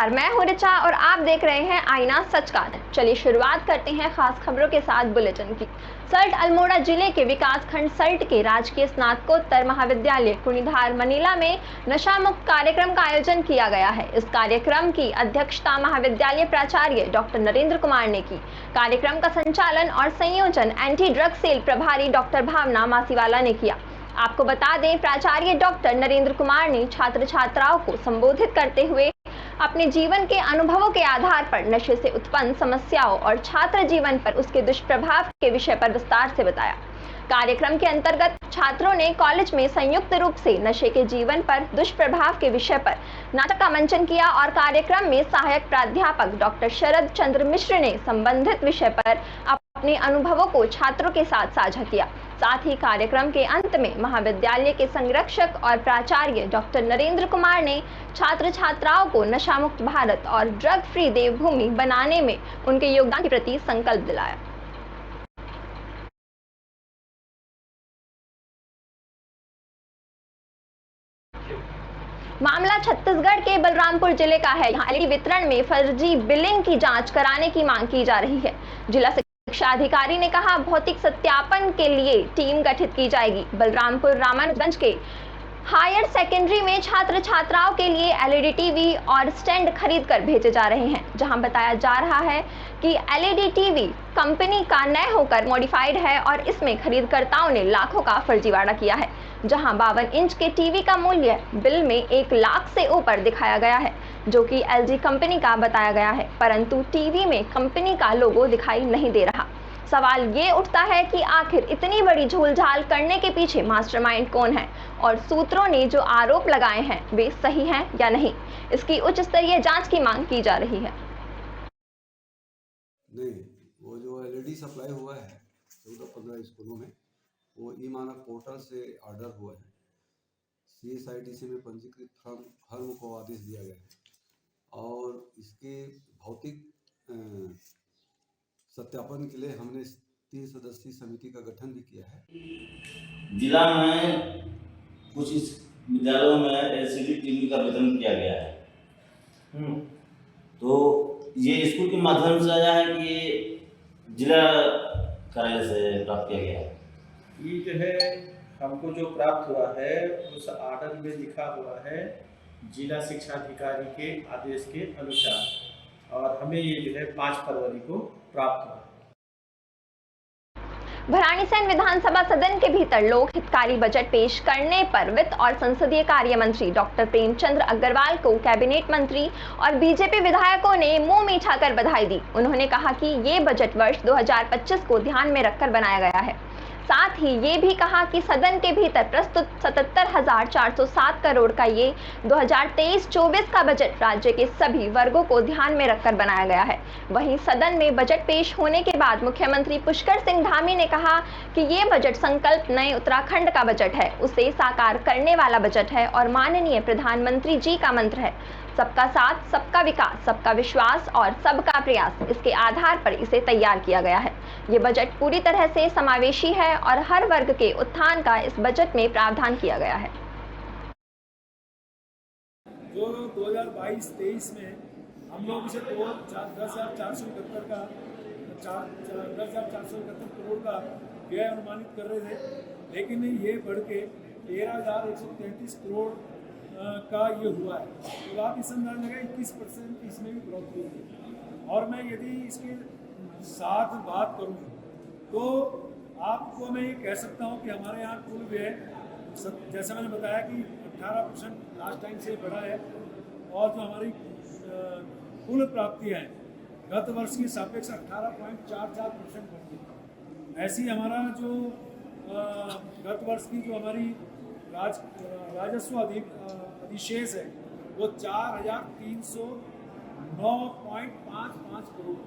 नमस्कार, मैं हूं रिचा और आप देख रहे हैं आईना सच का। चलिए शुरुआत करते हैं खास खबरों के साथ बुलेटिन की। सल्ट अल्मोड़ा जिले के विकासखंड सल्ट के राजकीय स्नातकोत्तर महाविद्यालय कुनिधार मनीला में नशा मुक्त कार्यक्रम का आयोजन किया गया है। इस कार्यक्रम की अध्यक्षता महाविद्यालय प्राचार्य डॉक्टर नरेंद्र कुमार ने की। कार्यक्रम का संचालन और संयोजन एंटी ड्रग सेल प्रभारी डॉक्टर भावना मासीवाला ने किया। आपको बता दें, प्राचार्य डॉक्टर नरेंद्र कुमार ने छात्र छात्राओं को संबोधित करते हुए अपने जीवन के अनुभवों के आधार पर नशे से उत्पन्न समस्याओं और छात्र जीवन पर उसके दुष्प्रभाव के विषय पर विस्तार से बताया। कार्यक्रम के अंतर्गत छात्रों ने कॉलेज में संयुक्त रूप से नशे के जीवन पर दुष्प्रभाव के विषय पर नाटक का मंचन किया और कार्यक्रम में सहायक प्राध्यापक डॉक्टर शरद चंद्र मिश्र ने संबंधित विषय पर अपने अनुभवों को छात्रों के साथ साझा किया। साथ ही कार्यक्रम के अंत में महाविद्यालय के संरक्षक और प्राचार्य डॉक्टर नरेंद्र कुमार ने छात्र छात्राओं को नशा मुक्त भारत और ड्रग फ्री देवभूमि बनाने में उनके योगदान के प्रति संकल्प दिलाया। मामला छत्तीसगढ़ के बलरामपुर जिले का है। यहाँ एलईडी वितरण में फर्जी बिलिंग की जांच कराने की मांग की जा रही है। जिला शिक्षा अधिकारी ने कहा, भौतिक सत्यापन के लिए टीम गठित की जाएगी। बलरामपुर रामानुजगंज के हायर सेकेंडरी में छात्र छात्राओं के लिए एलईडी टीवी और स्टैंड खरीद कर भेजे जा रहे हैं, जहां बताया जा रहा है कि एलईडी टीवी कंपनी का न होकर मॉडिफाइड है और इसमें खरीदकर्ताओं ने लाखों का फर्जीवाड़ा किया है। जहां 52 इंच के टीवी का मूल्य बिल में 1 लाख से ऊपर दिखाया गया है, जो कि एलजी कंपनी का बताया गया है, परंतु टीवी में कंपनी का लोगो दिखाई नहीं दे रहा। सवाल ये उठता है कि आखिर इतनी बड़ी झूलझाल करने के पीछे मास्टरमाइंड कौन है और सूत्रों ने जो आरोप लगाए हैं वे सही हैं या नहीं। इसकी उच्च स्तरीय जांच की मांग की जा रही है। नहीं, वो जो एलईडी सप्लाई हुआ है 14-15 स्कूलों में, वो ई मानक पोर्टल से ऑर्डर हुआ है। सीएसआईडीसी में पंजीकृत फर्म को आदेश दिया गया है और इसके भौतिक सत्यापन के लिए हमने 3 सदस्यीय समिति का गठन भी किया है। जिला में कुछ इस विद्यालयों में एलसीडी टीवी का वितरण किया गया है। तो ये स्कूल के माध्यम से आया है कि जिला कार्यालय से प्राप्त किया गया है? ये जो है हमको जो प्राप्त हुआ है उस आर्डर में लिखा हुआ है जिला शिक्षा अधिकारी के आदेश के अनुसार, और हमें ये जो है 5 फरवरी को प्राप्त हुआ। भराड़ीसैंण विधानसभा सदन के भीतर लोक हितकारी बजट पेश करने पर वित्त और संसदीय कार्य मंत्री डॉक्टर प्रेमचंद अग्रवाल को कैबिनेट मंत्री और बीजेपी विधायकों ने मुंह मीठा कर बधाई दी। उन्होंने कहा कि ये बजट वर्ष 2025 को ध्यान में रखकर बनाया गया है। साथ ही ये भी कहा कि सदन के भीतर प्रस्तुत 77,407 करोड़ का ये 2023-24 का बजट राज्य के सभी वर्गों को ध्यान में रखकर बनाया गया है। वहीं सदन में बजट पेश होने के बाद मुख्यमंत्री पुष्कर सिंह धामी ने कहा कि ये बजट संकल्प नए उत्तराखंड का बजट है, उसे साकार करने वाला बजट है और माननीय प्रधानमंत्री जी का मंत्र है, सबका साथ, सबका विकास, सबका विश्वास और सबका प्रयास। इसके आधार पर इसे तैयार किया गया है। ये बजट पूरी तरह से समावेशी है और हर वर्ग के उत्थान का इस बजट में प्रावधान किया गया है। जो 2022-23 में हम लोग इसे 10,471 करोड़ का व्यय अनुमानित कर रहे थे, लेकिन ये बढ़ के 13,133 करोड़ का ये हुआ है। तो आप इस अंदाज लगा 21% इसमें भी ग्रोथ हुई है। और मैं यदि इसके साथ बात करूं तो आपको मैं ये कह सकता हूं कि हमारे यहाँ कुल व्यय, जैसा मैंने बताया कि 18% लास्ट टाइम से बढ़ा है, और जो हमारी कुल प्राप्तियाँ हैं गत वर्ष की सापेक्ष 18.44% बढ़ी। ऐसी हमारा जो गत वर्ष की जो हमारी राजस्व अधिशेष है वो 4,309.55 करोड़।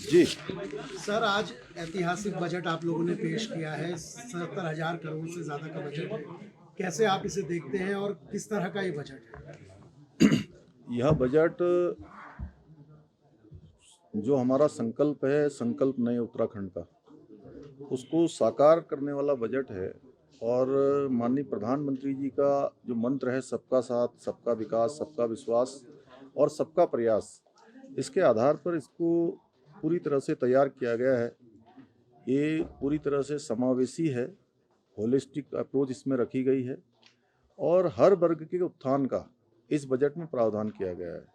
जी सर, आज ऐतिहासिक बजट आप लोगों ने पेश किया है। 70,000 करोड़ से ज़्यादा का बजट है। कैसे आप इसे देखते हैं और किस तरह का ये बजट है? यह बजट जो हमारा संकल्प है, संकल्प नए उत्तराखंड का, उसको साकार करने वाला बजट है। और माननीय प्रधानमंत्री जी का जो मंत्र है सबका साथ, सबका विकास, सबका विश्वास और सबका प्रयास, इसके आधार पर इसको पूरी तरह से तैयार किया गया है। ये पूरी तरह से समावेशी है, होलिस्टिक अप्रोच इसमें रखी गई है और हर वर्ग के उत्थान का इस बजट में प्रावधान किया गया है।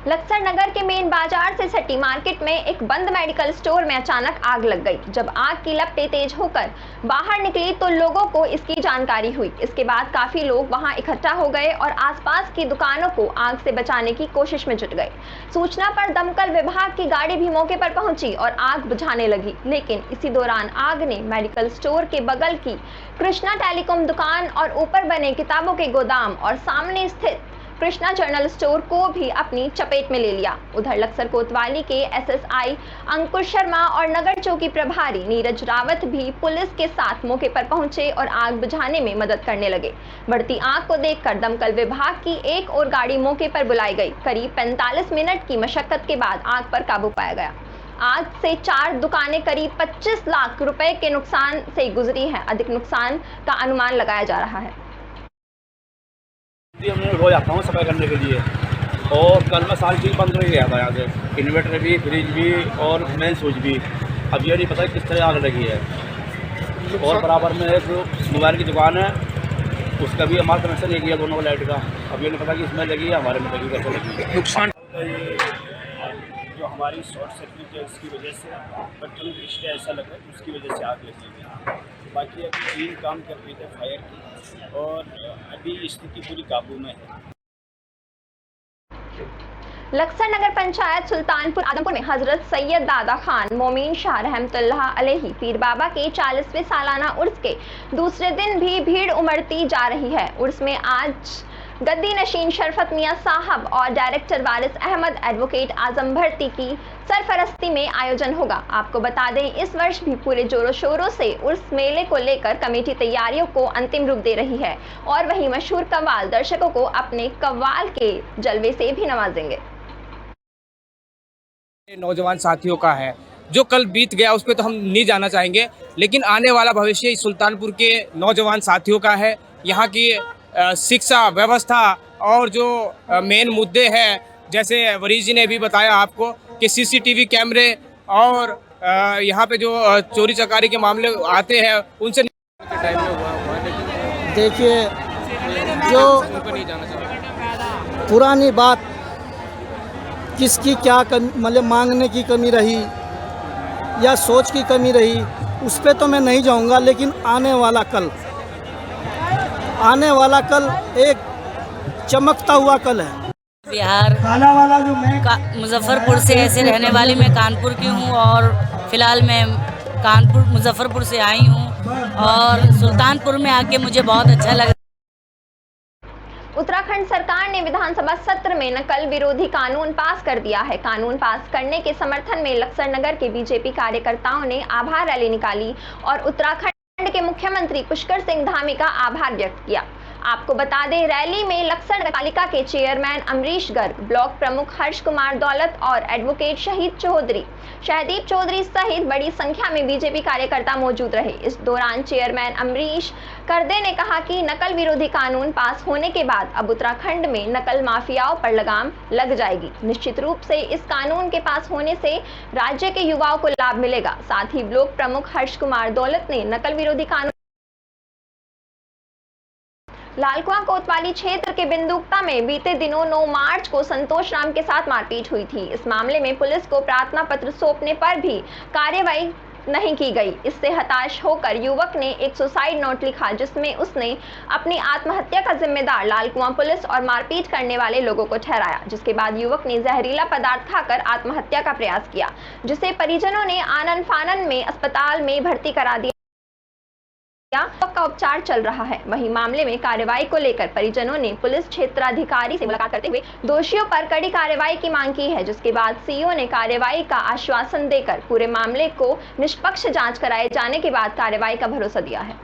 लक्सर नगर के मेन बाजार से सटी मार्केट में एक बंद मेडिकल स्टोर में अचानक आग लग गई। जब आग की लपटें तेज होकर बाहर निकली तो लोगों को इसकी जानकारी हुई। इसके बाद काफी लोग वहां इकट्ठा हो गए और आसपास की दुकानों को आग से बचाने की कोशिश में जुट गए। सूचना पर दमकल विभाग की गाड़ी भी मौके पर पहुंची और आग बुझाने लगी, लेकिन इसी दौरान आग ने मेडिकल स्टोर के बगल की कृष्णा टेलीकॉम दुकान और ऊपर बने किताबों के गोदाम और सामने स्थित कृष्णा जनरल स्टोर को भी अपनी चपेट में ले लिया। उधर लक्सर कोतवाली के एसएसआई अंकुर शर्मा और नगर चौकी प्रभारी नीरज रावत भी पुलिस के साथ मौके पर पहुंचे और आग बुझाने में मदद करने लगे। बढ़ती आग को देखकर दमकल विभाग की एक और गाड़ी मौके पर बुलाई गई। करीब 45 मिनट की मशक्कत के बाद आग पर काबू पाया गया। आग से 4 दुकानें करीब 25 लाख रुपए के नुकसान से गुजरी हैं। अधिक नुकसान का अनुमान लगाया जा रहा है। मैं रोज आता हूँ सफाई करने के लिए और कल मैं सारी चीज़ बंद करके गया था यहाँ से, इन्वर्टर भी, फ्रिज भी और मेन स्विच भी। अब ये नहीं पता किस तरह आग लगी है। और बराबर में एक मोबाइल की दुकान है, उसका भी हमारा कनेक्शन एक ही है दोनों लाइट का। अब ये नहीं पता कि इसमें लगी है हमारे में लगी, कैसे लगी है। नुकसान जो हमारी शॉर्ट सर्किट है उसकी वजह से बटन दृष्टि ऐसा लग रहा है उसकी वजह से आग लगी है। बाकी अभी टीम काम कर रही है फायर की और अभी स्थिति पूरी काबू में है। लक्सर नगर पंचायत सुल्तानपुर आदमपुर में हजरत सैयद दादा खान मोमीन शाह रहमतुल्लाह अलैहि पीर बाबा के 40वें सालाना उर्स के दूसरे दिन भी भीड़ उमड़ती जा रही है। उर्स में आज गद्दी नशीन शरफत मियां साहब और डायरेक्टर वारिस अहमद एडवोकेट आजम भर्ती की सरफरस्ती में आयोजन होगा। आपको बता दें, इस वर्ष भी पूरे जोरों शोरों से उर्स मेले को लेकर कमेटी तैयारियों को अंतिम रूप दे रही है और वहीं मशहूर कव्वाल दर्शकों को अपने कव्वाल के जलवे से भी नवाजेंगे। नौजवान साथियों का है, जो कल बीत गया उस पर तो हम नहीं जाना चाहेंगे, लेकिन आने वाला भविष्य सुल्तानपुर के नौजवान साथियों का है। यहाँ की शिक्षा व्यवस्था और जो मेन मुद्दे हैं, जैसे वरीज जी ने भी बताया आपको कि सीसीटीवी कैमरे और यहाँ पे जो चोरी चकारी के मामले आते हैं उनसे देखिए, जो पुरानी बात किसकी क्या मतलब मांगने की कमी रही या सोच की कमी रही, उस पर तो मैं नहीं जाऊंगा, लेकिन आने वाला कल एक चमकता हुआ कल है। बिहार मुजफ्फरपुर से ऐसे रहने वाली मैं कानपुर की हूँ और फिलहाल मैं कानपुर मुजफ्फरपुर से आई हूँ और सुल्तानपुर में आके मुझे बहुत अच्छा लगा। उत्तराखंड सरकार ने विधानसभा सत्र में नकल विरोधी कानून पास कर दिया है। कानून पास करने के समर्थन में लक्सर नगर के बीजेपी कार्यकर्ताओं ने आभार रैली निकाली और उत्तराखंड के मुख्यमंत्री पुष्कर सिंह धामी का आभार व्यक्त किया। आपको बता दें, रैली में लक्सर नगर पालिका के चेयरमैन अमरीश गर्ग, ब्लॉक प्रमुख हर्ष कुमार दौलत और एडवोकेट शहदीप चौधरी सहित बड़ी संख्या में बीजेपी कार्यकर्ता मौजूद रहे। इस दौरान चेयरमैन अमरीश गर्दे ने कहा कि नकल विरोधी कानून पास होने के बाद अब उत्तराखंड में नकल माफियाओं पर लगाम लग जाएगी। निश्चित रूप से इस कानून के पास होने से राज्य के युवाओं को लाभ मिलेगा। साथ ही ब्लॉक प्रमुख हर्ष कुमार दौलत ने नकल विरोधी कानून लालकुआं कोतवाली क्षेत्र के बिंदुक्ता में बीते दिनों 9 मार्च को संतोष राम के साथ मारपीट हुई थी। इस मामले में पुलिस को प्रार्थना पत्र सौंपने पर भी कार्रवाई नहीं की गई। इससे हताश होकर युवक ने एक सुसाइड नोट लिखा, जिसमें उसने अपनी आत्महत्या का जिम्मेदार लालकुआं पुलिस और मारपीट करने वाले लोगों को ठहराया। जिसके बाद युवक ने जहरीला पदार्थ खाकर आत्महत्या का प्रयास किया, जिसे परिजनों ने आनन फानन में अस्पताल में भर्ती करा दिया। का उपचार चल रहा है। वहीं मामले में कार्रवाई को लेकर परिजनों ने पुलिस क्षेत्राधिकारी से मुलाकात करते हुए दोषियों पर कड़ी कार्रवाई की मांग की है, जिसके बाद सीओ ने कार्रवाई का आश्वासन देकर पूरे मामले को निष्पक्ष जांच कराए जाने के बाद कार्रवाई का भरोसा दिया है।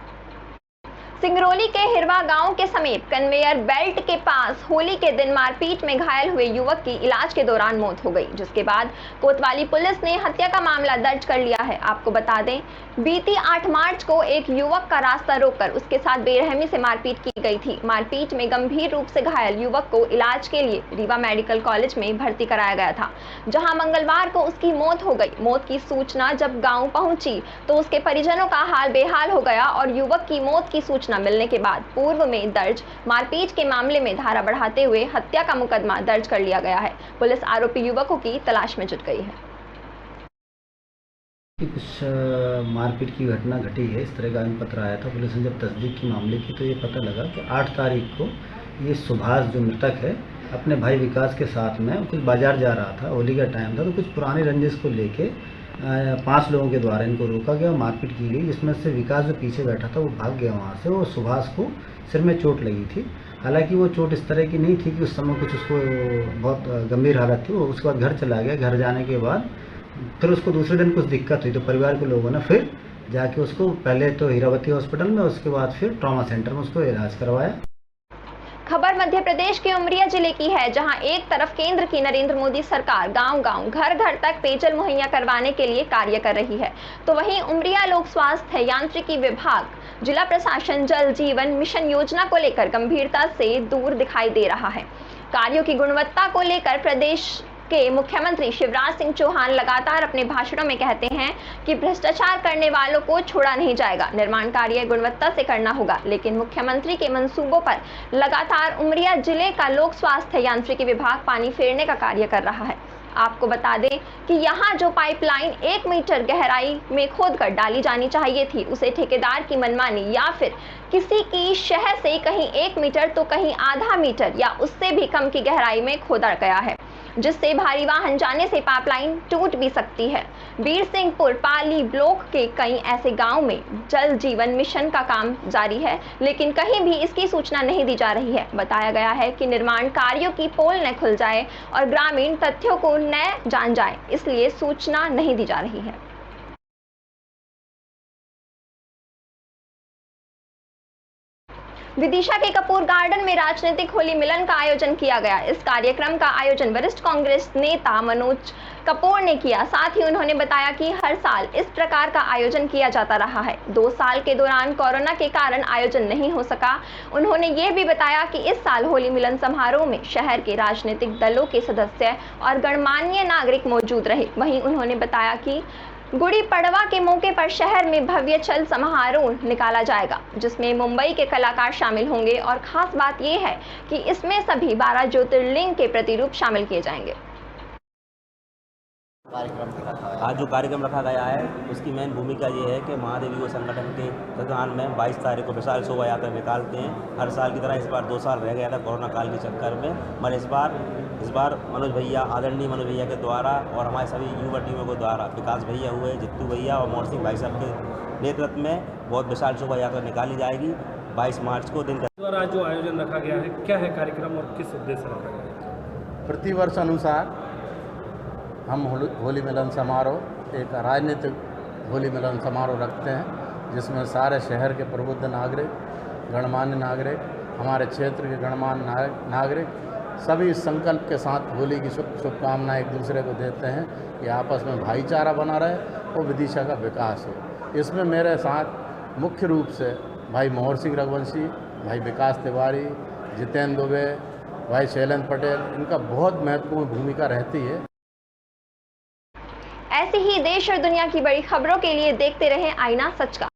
सिंगरौली के हिरवा गांव के समीप कन्वेयर बेल्ट के पास होली के दिन मारपीट में घायल हुए युवक की इलाज के दौरान मौत हो गई, जिसके बाद कोतवाली पुलिस ने हत्या का मामला दर्ज कर लिया है। आपको बता दें, बीती 8 मार्च को एक युवक का रास्ता रोककर उसके साथ बेरहमी से मारपीट की गई थी। मारपीट में गंभीर रूप से घायल युवक को इलाज के लिए रीवा मेडिकल कॉलेज में भर्ती कराया गया था, जहां मंगलवार को उसकी मौत हो गई। मौत की सूचना जब गाँव पहुंची तो उसके परिजनों का हाल बेहाल हो गया और युवक की मौत की सूचना मिलने के बाद पूर्व में दर्ज मारपीट के मामले में धारा बढ़ाते हुए हत्या का मुकदमा दर्ज कर लिया गया है। पुलिस आरोपी युवकों की तलाश में जुट गई है। कुछ मारपीट की घटना घटी है, इस तरह का पत्र आया था। पुलिस ने जब तस्दीक की मामले की तो ये पता लगा कि 8 तारीख को ये सुभाष जो मृतक है अपने भाई विकास के साथ में कुछ बाजार जा रहा था, होली का टाइम था, तो कुछ पुरानी रंजिश को लेके 5 लोगों के द्वारा इनको रोका गया, मारपीट की गई, जिसमें से विकास जो पीछे बैठा था वो भाग गया वहाँ से और सुभाष को सिर में चोट लगी थी। हालांकि वो चोट इस तरह की नहीं थी कि उस समय कुछ उसको बहुत गंभीर हालत थी। वो उसके बाद घर चला गया। घर जाने के बाद फिर उसको दूसरे दिन कुछ दिक्कत हुई तो परिवार के लोगों ने फिर जाके उसको पहले तो हीरावती हॉस्पिटल में, उसके बाद फिर ट्रॉमा सेंटर में उसको इलाज करवाया। खबर मध्य प्रदेश के उमरिया जिले की है, जहां एक तरफ केंद्र की नरेंद्र मोदी सरकार गांव-गांव, घर-घर तक पेयजल मुहैया करवाने के लिए कार्य कर रही है, तो वहीं उमरिया लोक स्वास्थ्य यांत्रिकी विभाग, जिला प्रशासन जल जीवन मिशन योजना को लेकर गंभीरता से दूर दिखाई दे रहा है। कार्यों की गुणवत्ता को लेकर प्रदेश के मुख्यमंत्री शिवराज सिंह चौहान लगातार अपने भाषणों में कहते हैं कि भ्रष्टाचार करने वालों को छोड़ा नहीं जाएगा, निर्माण कार्य गुणवत्ता से करना होगा। लेकिन मुख्यमंत्री के मंसूबों पर लगातार उमरिया जिले का लोक स्वास्थ्य यांत्रिकी विभाग पानी फेरने का कार्य कर रहा है। आपको बता दें कि यहाँ जो पाइपलाइन 1 मीटर गहराई में खोदकर डाली जानी चाहिए थी, उसे ठेकेदार की मनमानी या फिर किसी की शहर से कहीं 1 मीटर तो कहीं आधा मीटर या उससे भी कम की गहराई में खोदा गया है, जिससे भारी वाहन जाने से पाइपलाइन टूट भी सकती है। बीरसिंहपुर पाली ब्लॉक के कई ऐसे गांव में जल जीवन मिशन का काम जारी है, लेकिन कहीं भी इसकी सूचना नहीं दी जा रही है। बताया गया है कि निर्माण कार्यों की पोल न खुल जाए और ग्रामीण तथ्यों को न जान जाए, इसलिए सूचना नहीं दी जा रही है। विदिशा के कपूर गार्डन में राजनीतिक होली मिलन का आयोजन किया गया। इस कार्यक्रम का आयोजन वरिष्ठ कांग्रेस नेता मनोज कपूर ने किया। साथ ही उन्होंने बताया कि हर साल इस प्रकार का आयोजन किया जाता रहा है। 2 साल के दौरान कोरोना के कारण आयोजन नहीं हो सका। उन्होंने ये भी बताया कि इस साल होली मिलन समारोह में शहर के राजनीतिक दलों के सदस्य और गणमान्य नागरिक मौजूद रहे। वहीं उन्होंने बताया कि गुड़ी पड़वा के मौके पर शहर में भव्य छल समारोह निकाला जाएगा, जिसमें मुंबई के कलाकार शामिल होंगे और खास बात यह है कि इसमें सभी 12 ज्योतिर्लिंग के प्रतिरूप शामिल किए जाएंगे। आज जो कार्यक्रम रखा गया है उसकी मेन भूमिका ये है कि महादेवी को संगठन के तत्वाधान में 22 तारीख को विशाल शोभा यात्रा निकालते हैं। हर साल की तरह इस बार 2 साल रह गया था कोरोना काल के चक्कर में, मगर इस बार मनोज भैया, आदरणीय मनोज भैया के द्वारा और हमारे सभी युवा टीमों के द्वारा, विकास भैया हुए, जित्तू भैया और मोहन सिंह भाई साहब के नेतृत्व में बहुत विशाल शोभा यात्रा निकाली जाएगी 22 मार्च को दिन का। आज जो आयोजन रखा गया है, क्या है कार्यक्रम और किस उद्देश्य से रखा गया है? प्रतिवर्ष अनुसार हम होली मिलन समारोह, एक राजनीतिक होली मिलन समारोह रखते हैं, जिसमें सारे शहर के प्रबुद्ध नागरिक, गणमान्य नागरिक, हमारे क्षेत्र के गणमान्य नागरिक सभी इस संकल्प के साथ होली की शुभकामनाएं एक दूसरे को देते हैं कि आपस में भाईचारा बना रहे और विदिशा का विकास हो। इसमें मेरे साथ मुख्य रूप से भाई मोहन सिंह रघुवंशी, भाई विकास तिवारी, जितेंद्र दुबे, भाई शैलेंद्र पटेल, इनका बहुत महत्वपूर्ण भूमिका रहती है। ऐसी ही देश और दुनिया की बड़ी खबरों के लिए देखते रहें आईना सच का।